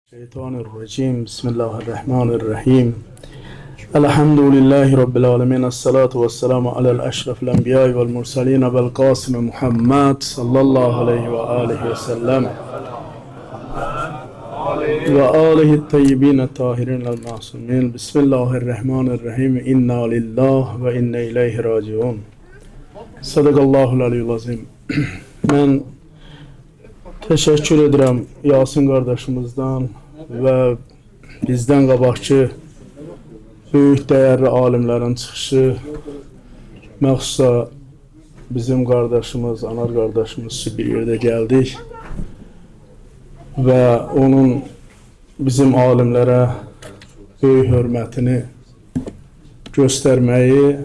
Şeytanirracim. Bismillahirrahmanirrahim. Elhamdülillahi Rabbil alemin. Esselatu vesselamu alel eşrefil enbiyai vel mursaline vel qasimi Muhammed sallallahu aleyhi ve aleyhi ve sellem ve alihi tayyibine tahirin el masumin. Bismillahirrahmanirrahim. İnna lillah ve inna ileyhi raciun. Sadakallahul aliyyul azim. Ben teşekkür ederim Yasin kardeşimizden ve bizden qabaqçı büyük dəyərli alimlərin çıxışı, məxsusa bizim qardaşımız, Anar qardaşımız üçün bir yerdə gəldik və onun bizim alimlərə böyük hörmətini göstərməyi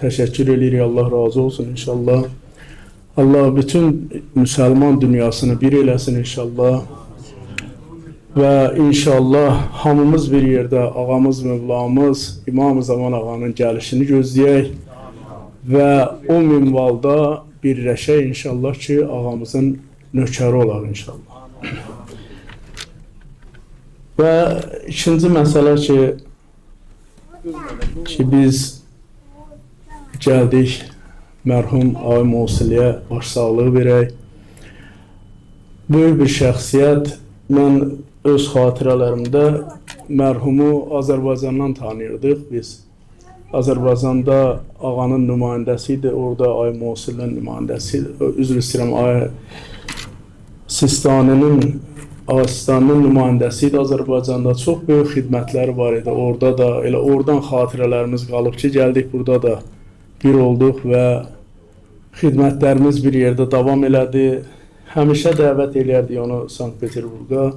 təşəkkür edirik. Allah razı olsun inşallah. Allah bütün Müslüman dünyasını bir eləsin inşallah. Və inşallah hamımız bir yerdə ağamız, mövlamız, İmam-ı Zaman ağanın gəlişini gözləyək və o minvalda birləşək inşallah ki, ağamızın nökəri olaq inşallah. Və ikinci məsələ ki, biz gəldik mərhum Ağay Musiliyə başsağlığı verək. Böyük bir şəxsiyyət. Mən öz xatirələrimdə mərhumu Azərbaycandan tanıyırdıq biz. Azərbaycanda ağanın nümayəndəsi idi, orada Ay Musilin nümayəndəsi idi. Üzr istəyirəm, Ay Sistaninin nümayəndəsi idi Azərbaycanda. Çox böyük xidmətləri var idi. Orada da, elə oradan xatirələrimiz qalıb ki, gəldik burada da bir olduq və xidmətlərimiz bir yerdə davam elədi. Həmişə dəvət eləyərdik onu Sankt-Peterburqa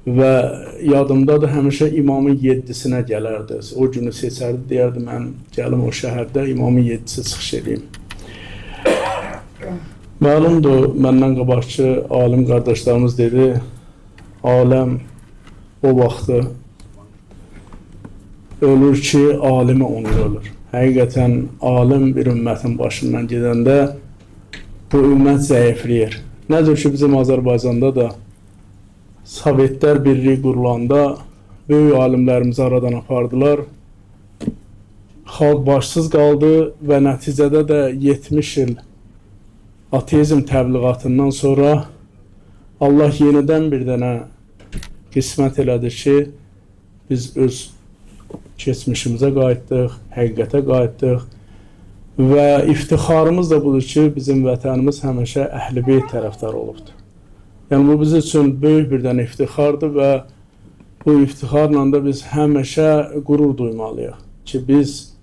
və yadımdadır, həmişə imamın 7-sinə gələrdi. O günü seçərdi, deyərdi, mən gəlim o şəhərdə imamın 7-si çıxış edeyim. Məlumdur, məndən qabaqçı alim qardaşlarımız dedi, aləm o vaxtı ölür ki, alimi onur ölür. Həqiqətən, alim bir ümmətin başından gedəndə bu ümmət zəifləyir. Nədir ki, bizim Azərbaycanda da Sovetlər birliyi qurulanda böyük alimlərimizi aradan apardılar. Xalq başsız qaldı və nəticədə də 70 il ateizm təbliğatından sonra Allah yenidən bir dənə qismət elədi ki, biz öz keçmişimizə qayıtdıq, həqiqətə qayıtdıq. Və iftixarımız da budur ki, bizim vətənimiz həmişə Əhl-i Beyt tərəfdarı olubdur. Yəni, bu bizim üçün böyük bir dənə iftixardır və bu iftixarla da biz həmişə qürur duymalıyıq ki, biz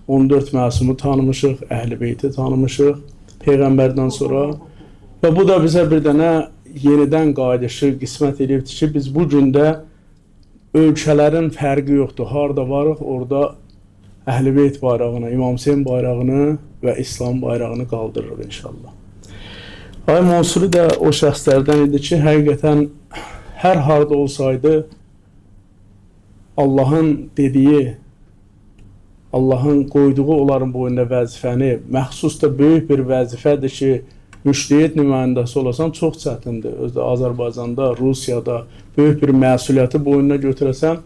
14 məsumu tanımışıq, Əhl-i Beyti tanımışıq Peyğəmbərdən sonra və bu da bizə bir dənə yenidən qayıdışı qismət edibdir ki, biz bu gündə ölkələrin fərqi yoxdur. Harada varıq, orada Əhl-i Beyt bayrağını, İmam Hüseyin bayrağını və İslam bayrağını qaldırırıq inşallah. Ay Mansuri də o şəxslərdən idi ki, həqiqətən hər harda olsaydı Allahın dediyi, Allahın qoyduğu onların boyunda vəzifəni, məxsus da böyük bir vəzifədir ki, müştəhid nümayəndəsi olasan çox çətindir. Özdə Azərbaycanda, Rusiyada böyük bir məsuliyyəti boynuna götürəsən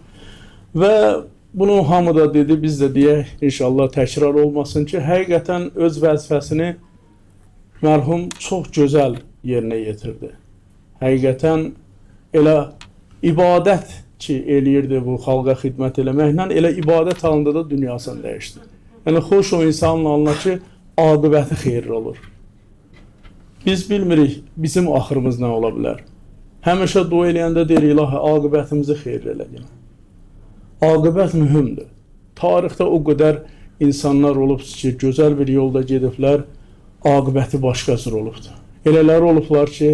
və bunu hamı da dedi, biz də deyək, inşallah təkrar olmasın ki, həqiqətən öz vəzifəsini mərhum çox gözəl yerinə yetirdi. Həqiqətən elə ibadət ki, eləyirdi bu xalqa xidmət eləməklə, elə ibadət halında da dünyasını dəyişdi. Yəni, xoş o insanın alına ki, aqibəti xeyirli olur. Biz bilmirik, bizim axırımız nə ola bilər. Həmişə dua eləyəndə deyir, ilahi, aqibətimizi xeyirli elə. Aqibət mühümdür. Tarixdə o qədər insanlar olub ki, gözəl bir yolda gediblər, aqibəti başqa cür olubdur. Elələri olublar ki,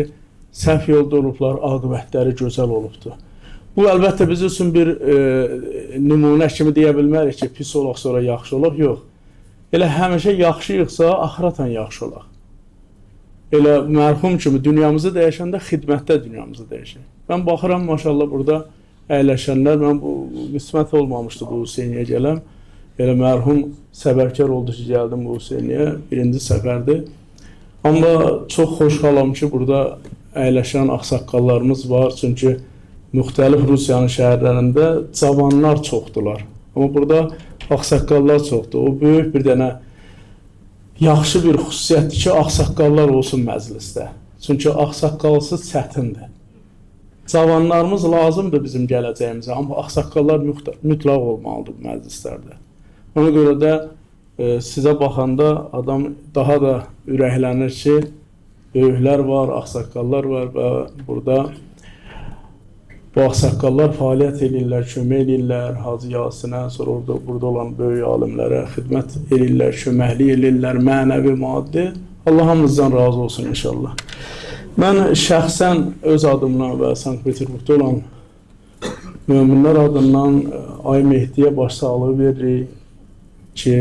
səhv yolda olublar, aqibətləri gözəl olubdur. Bu, əlbəttə, biz üçün bir nümunə kimi deyə bilmərik ki, pis olaq, sonra yaxşı olaq, yox. Elə həmişə yaxşıyıqsa, axirətən yaxşı olaq. elə mərhum kimi dünyamızı dəyişəndə xidmətdə dünyamızı dəyişək. Mən baxıram, maşallah, burada əyləşənlər, mən bu qismət olmamışdı bu Hüseyniyə gələm. Elə mərhum səbəbkar oldu ki, gəldim bu Hüseyniyə, birinci səfərdir. Amma çox xoşxalam ki, burada əyləşən ağsaqqallarımız var, çünki müxtəlif Rusiyanın şəhərlərində cavanlar çoxdular. Amma burada ağsaqqallar çoxdur. O böyük bir dənə yaxşı bir xüsusiyyətdir ki, ağsaqqallar olsun məclisdə. Çünki ağsaqqalsız çətindir. Cavanlarımız lazımdır bizim gələcəyimizə, amma ağsaqqallar mütləq olmalıdır bu məclislərdə. Ona görə də sizə baxanda adam daha da ürəklənir ki, böyüklər var, ağsaqqallar var və burada bu ağsaqqallar fəaliyyət edirlər, kömək edirlər, Hacı Yasinə, sonra burada olan böyük alimlərə xidmət edirlər, köməklik edirlər, mənəvi, maddi. Allah hamımızdan razı olsun inşallah. Mən şəxsən öz adımdan və Sankt-Peterburgda olan möminlər adından Ay Mehdiyə başsağlığı veririk ki,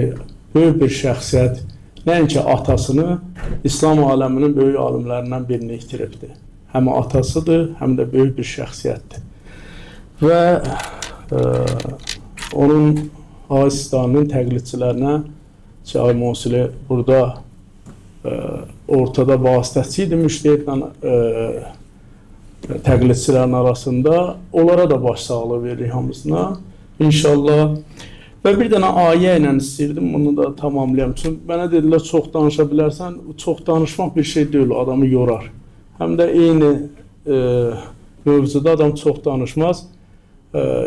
böyük bir şəxsiyyət nəinki atasını İslam aləminin böyük alimlərindən birini itiribdir. Həm atasıdır, həm də böyük bir şəxsiyyətdir. Və onun Ay-Sistanın təqlidçilərinə ki, Ay Mosili burada ortada vasitəçi idi müştəhidlə təqlidçilərin arasında. Onlara da başsağlığı veririk hamısına. İnşallah. Və bir dənə ayə ilə istəyirdim, bunu da tamamlayam. Çünki mənə dedilər, çox danışa bilərsən. Çox danışmaq bir şey deyil, adamı yorar. Həm də eyni mövzuda adam çox danışmaz.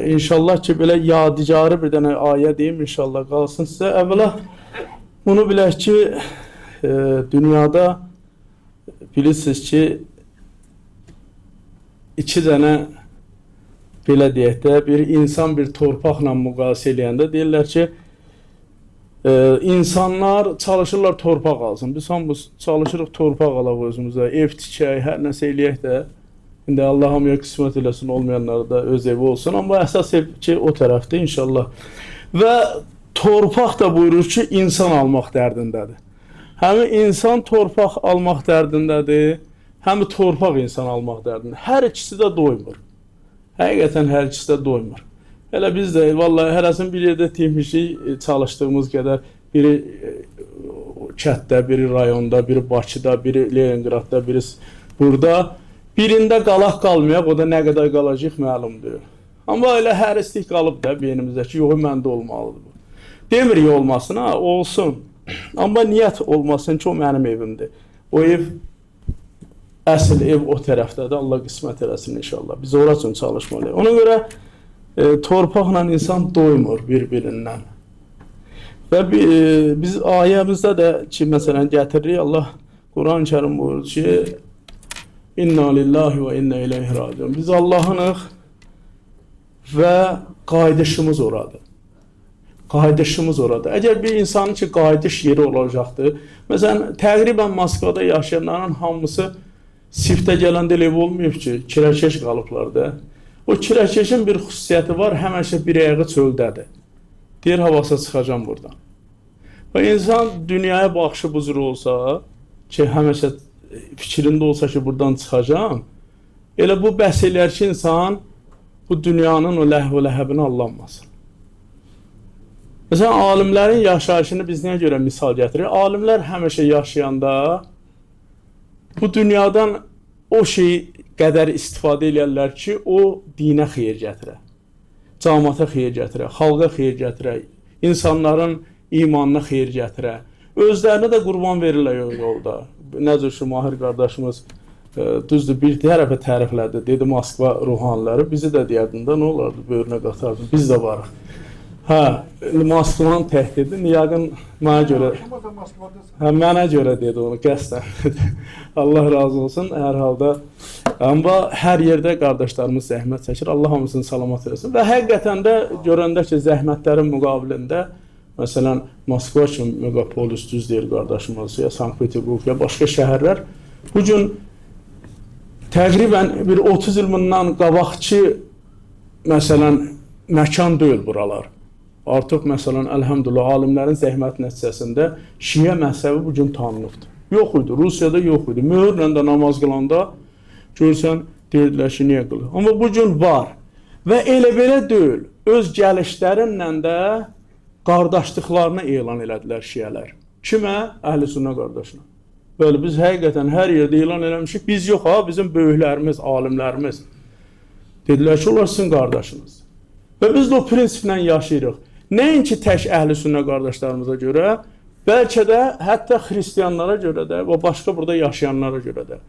İnşallah ki, belə yadigarı bir dənə ayə deyim, inşallah qalsın sizə. Əvvəla bunu bilək ki, dünyada bilirsiniz ki, iki dənə belə deyək də, bir insan bir torpaqla müqayisə eləyəndə deyirlər ki, insanlar çalışırlar torpaq alsın. Biz hamımız çalışırıq torpaq alaq özümüzə, ev tikək, hər nəsə eləyək də. İndi Allah hamıya qismət eləsin, olmayanlara da öz evi olsun. Amma əsas ev ki, o tərəfdə inşallah. Və torpaq da buyurur ki, insan almaq dərdindədir. Həmin insan torpaq almaq dərdindədir, həmin torpaq insan almaq dərdindədir. Hər ikisi də doymur. Həqiqətən hər ikisi də doymur. Elə biz də vallahi hərəsini bir yerdə etmişik, çalışdığımız qədər, biri kətdə, biri rayonda, biri Bakıda, biri Leningradda, biri burada. Birində qalaq qalmayaq, o da nə qədər qalacaq məlumdur. Amma elə hərislik qalıb da beynimizdə ki, yox, məndə olmalıdır bu. Demirik olmasın, ha, olsun. Amma niyyət olmasın ki, o mənim evimdir. O ev, əsl ev o tərəfdədir, Allah qismət eləsin inşallah. Biz ora üçün çalışmalıyıq. Ona görə torpaqla insan doymur bir-birindən. Və biz ayəmizdə də ki, məsələn, gətiririk, Allah Quran-ı Kərim buyurur ki, İnna lillahi və inna ileyhi raciun. Biz Allah'ınıq və qayıdışımız oradır. Qayıdışımız oradır. Əgər bir insanın ki, qayıdış yeri olacaqdır, məsələn, təqribən Moskvada yaşayanların hamısı siftə gələndə ev olmayıb ki, kirəkeş qalıblar da. O kirəkeşin bir xüsusiyyəti var, həmişə bir ayağı çöldədir. Deyir, havasa çıxacam buradan. Və insan dünyaya baxışı bu cür olsa ki, həmişə fikrində olsa ki, buradan çıxacam, elə bu bəhs eləyər ki, insan bu dünyanın o ləhv-i ləhəbini allanmasın. Məsələn, alimlərin yaşayışını biz nəyə görə misal gətirir? Alimlər həmişə yaşayanda bu dünyadan o şeyi qədər istifadə eləyərlər ki, o dinə xeyir gətirə, cəmaata xeyir gətirə, xalqa xeyir gətirə, insanların imanına xeyir gətirə, özlərinə də qurban verirlər yolda. Necə şu Mahir qardaşımız düzdür, bir tərəfə təriflədi, dedi Moskva ruhaniləri, bizi də deyərdin də, nə olardı, böyrünə qatardın, biz də varıq. Hə, Moskvanın təhdidi, yəqin mənə görə, mənə görə dedi onu, qəsdən dedi. Allah razı olsun, hər halda. Amma hər yerdə qardaşlarımız zəhmət çəkir, Allah hamısını salamat eləsin. Və həqiqətən də görəndə ki, zəhmətlərin müqabilində, məsələn, Moskva kimi megapolis düz deyir qardaşımız, ya Sankt-Peterburg, ya başqa şəhərlər. Bugün təqribən bir 30 il bundan qabaqçı, məsələn, məkan deyil buralar. Artıq, məsələn, əlhəmdülillah, alimlərin zəhmət nəticəsində Şiə məzhəbi bugün tanınıbdır. Yox idi, Rusiyada yox idi. Möhürlə də namaz qılanda görsən, deyirdilər ki, niyə qılır? Amma bu gün var. Və elə belə deyil, öz gəlişlərinlə də qardaşlıqlarını elan elədilər şiələr. Kimə? Əhl-i-Sünnə qardaşına. Böyle biz həqiqətən hər yerdə elan eləmişik. Biz yox ha, bizim böyüklərimiz, alimlərimiz. Dedilər ki, onlar sizin qardaşınız. Və biz də o prinsiplə yaşayırıq. Nəinki tək əhl-i-sünnə qardaşlarımıza görə, bəlkə də hətta xristiyanlara görə də və başqa burada yaşayanlara görə də.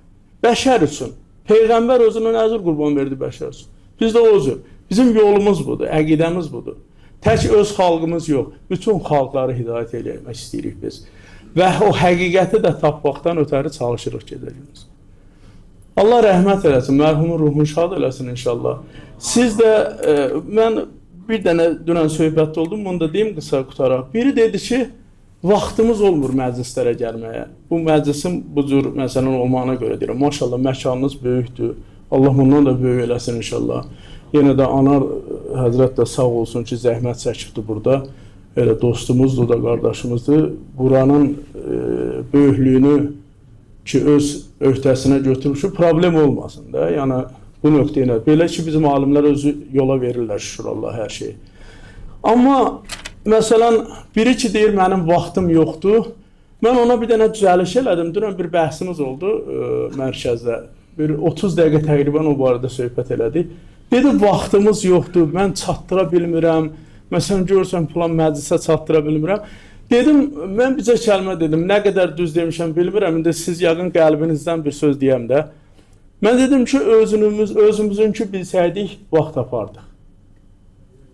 Bəşər üçün. Peyğəmbər özünün əzr qurban verdi bəşər üçün. Biz də o cür. Bizim yolumuz budur, əqidəmiz budur. Tək öz xalqımız yox, bütün xalqları hidayət eləmək istəyirik biz. Və o həqiqəti də tapmaqdan ötəri çalışırıq gedəcəyimiz. Allah rəhmət eləsin, mərhumun ruhunu şad eləsin inşallah. Siz də, mən bir dənə dünən söhbətdə oldum, bunu da deyim qısa qutaraq. Biri dedi ki, vaxtımız olmur məclislərə gəlməyə. Bu məclisin bu cür məsələn olmağına görə deyirəm. Maşallah, məkanınız böyükdür. Allah bundan da böyük eləsin inşallah. Yenə də Anar Həzrət də sağ olsun ki, zəhmət çəkibdir burada. Elə dostumuzdur da, qardaşımızdır. Buranın böyüklüyünü ki, öz öhdəsinə götürmüş, problem olmasın da. Yəni, bu nöqtəylə. Belə ki, bizim alimlər özü yola verirlər, şükür Allah, hər şey. Amma, məsələn, biri ki, deyir, mənim vaxtım yoxdur. Mən ona bir dənə düzəliş elədim. Dünən bir bəhsimiz oldu mərkəzdə. Bir 30 dəqiqə təqribən o barədə söhbət elədik. Dedi, vaxtımız yoxdur, mən çatdıra bilmirəm. Məsələn, görürsən, plan məclisə çatdıra bilmirəm. Dedim, mən bizə kəlmə dedim, nə qədər düz demişəm bilmirəm, indi siz yəqin qəlbinizdən bir söz deyəm də. Mən dedim ki, özümüzünkü bilsəydik, vaxt tapardıq.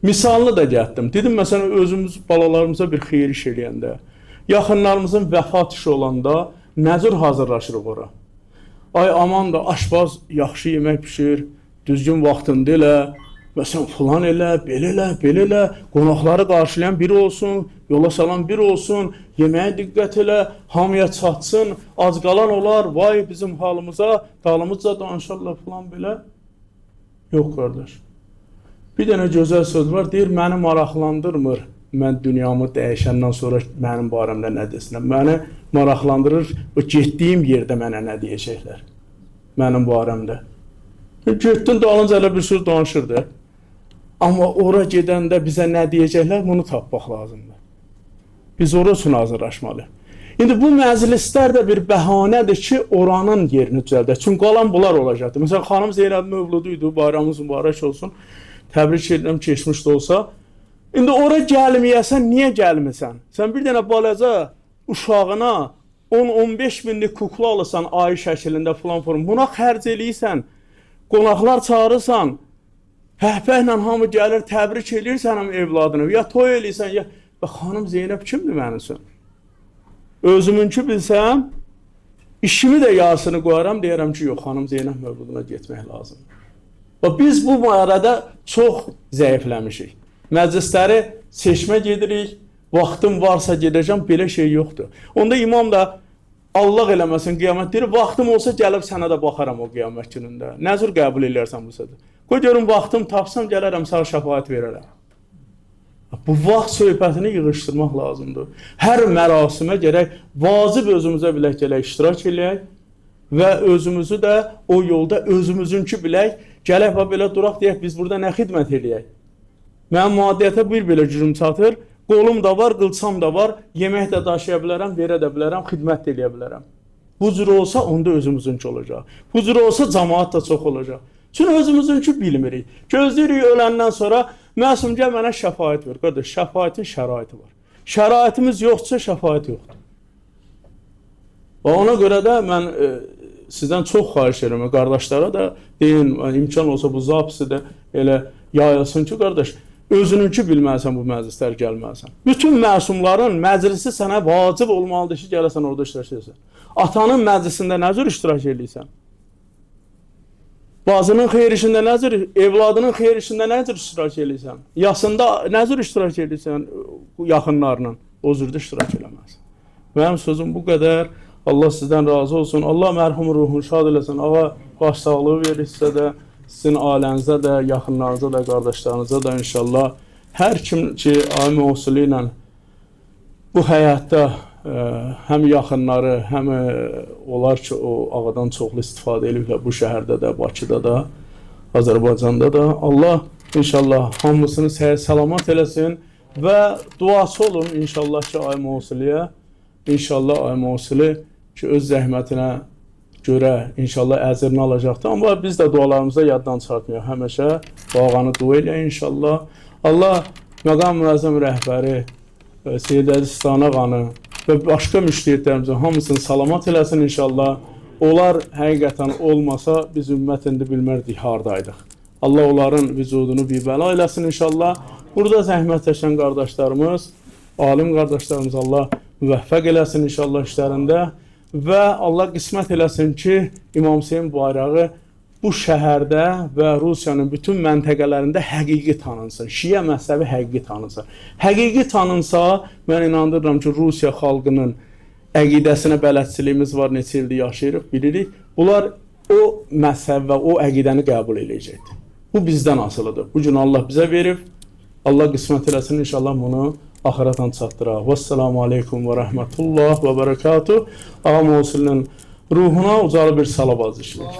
Misalını da getdim. Dedim, məsələn, özümüz balalarımıza bir xeyir iş eləyəndə, yaxınlarımızın vəfat işi olanda nə cür hazırlaşırıq ora? Ay, aman da, aşbaz yaxşı yemək pişir, düzgün vaxtında elə, məsələn, falan elə, belə elə, qonaqları qarşılayan biri olsun, yola salan biri olsun, yeməyə diqqət elə, hamıya çatsın, az qalan olar, vay bizim halımıza, dalımızca danışarlar falan belə. Yox, qardaş. Bir dənə gözəl söz var, deyir, məni maraqlandırmır, mən dünyamı dəyişəndən sonra mənim barəmdə nə desinəm. Məni maraqlandırır, o getdiyim yerdə mənə nə deyəcəklər, mənim barəmdə. Getdin, dalınca elə bir söz danışırdı. Amma ora gedəndə bizə nə deyəcəklər, bunu tapmaq lazımdır. Biz ora üçün hazırlaşmalıyıq. İndi bu məclislər də bir bəhanədir ki, oranın yerini düzəldək. Çünki qalan bunlar olacaqdır. Məsələn, xanım Zeynəb mövluduydu, bayramımız mübarək olsun. Təbrik edirəm, keçmiş də olsa. İndi ora gəlməyəsən, niyə gəlmirsən? Sən bir dənə balaca uşağına 10-15 minlik kukla alırsan ayı şəklində falan form. Buna xərc eləyirsən, qonaqlar çağırırsan, həhpəhlə hamı gəlir, təbrik eləyirsən evladını, ya toy eləyirsən, ya xanım Zeynəb kimdir mənim üçün? Özümünkü bilsəm, işimi də yarısını qoyaram, deyərəm ki, yox, xanım Zeynəb mövluduna getmək lazımdır. Biz bu barədə çox zəifləmişik. Məclisləri seçmə gedirik, vaxtım varsa gedəcəm, belə şey yoxdur. Onda imam da Allah eləməsin qiyamət deyir, vaxtım olsa gəlib sənə də baxaram o qiyamət günündə. Nə cür qəbul eləyərsən bu sözü? Qoy görüm, vaxtım tapsam, gələrəm, sağ şəfaət verərəm. Bu vaxt söhbətini yığışdırmaq lazımdır. Hər mərasimə gərək vacib özümüzə bilək gələk, iştirak eləyək və özümüzü də o yolda özümüzünkü bilək, gələk və belə duraq deyək, biz burada nə xidmət eləyək? Mənim maddiyyətə bir belə gücüm çatır, qolum da var, qılçam da var, yemək də daşıya bilərəm, verə də bilərəm, xidmət də eləyə bilərəm. Bu cür olsa, onda özümüzünkü olacaq. Bu cür olsa, cəmaat da çox olacaq. Çünki özümüzünkü bilmirik. Gözləyirik öləndən sonra, məsum gəl mənə şəfaət ver. Qardaş, şəfaətin şəraiti var. Şəraitimiz yoxdursa, şəfaət yoxdur. Və ona görə də mən sizdən çox xahiş edirəm, qardaşlara da deyin, imkan olsa bu zapisi də elə yayılsın ki, qardaş, özününki bilməlisən bu məclislər gəlməlisən. Bütün məsumların məclisi sənə vacib olmalıdır ki, gələsən orada iştirak edirsən. Atanın məclisində nə cür iştirak edirsən? Bazının xeyir işində nə cür, evladının xeyir işində nə cür iştirak edirsən? Yasında nə cür iştirak edirsən yaxınlarla? O cürdə iştirak eləməlisən. Mənim sözüm bu qədər. Allah sizdən razı olsun. Allah mərhumun ruhunu şad eləsin. Ağa başsağlığı verir sizə də, sizin ailənizə də, yaxınlarınıza da, qardaşlarınıza da inşallah. Hər kim ki, aimə usulü ilə bu həyatda həm yaxınları, həm onlar ki, o ağadan çoxlu istifadə ediblər bu şəhərdə də, Bakıda da, Azərbaycanda da. Allah inşallah hamısını salamat eləsin və duası olun inşallah ki, Ay Mosuliyə, inşallah Ay Mosuli ki, öz zəhmətinə görə inşallah əcrini alacaqdır. Amma biz də dualarımıza yaddan çıxartmayaq. Həmişə bu ağanı dua elə inşallah. Allah məqam müəzzəm rəhbəri, Seyyid Əzizistana ağanı və başqa müştəhidlərimizin hamısını salamat eləsin inşallah. Onlar həqiqətən olmasa biz ümmət indi bilmərdik hardaydıq. Allah onların vücudunu bir bəla eləsin inşallah. Burada zəhmət çəkən qardaşlarımız, alim qardaşlarımız Allah müvəffəq eləsin inşallah işlərində və Allah qismət eləsin ki, İmam Hüseyin bayrağı bu şəhərdə və Rusiyanın bütün məntəqələrində həqiqi tanınsın. Şiə məzhəbi həqiqi tanınsın. Həqiqi tanınsa, mən inandırıram ki, Rusiya xalqının əqidəsinə bələdçiliyimiz var, neçə ildir yaşayırıq, bilirik. Bunlar o məzhəb və o əqidəni qəbul edəcəkdir. Bu bizdən asılıdır. Bu gün Allah bizə verib. Allah qismət eləsin inşallah bunu axiratan çatdıraq. Vəssalamu aleykum və rəhmətullah və bərəkatuh. Ağa Mosulinin ruhuna ucalı bir salavat işləyir.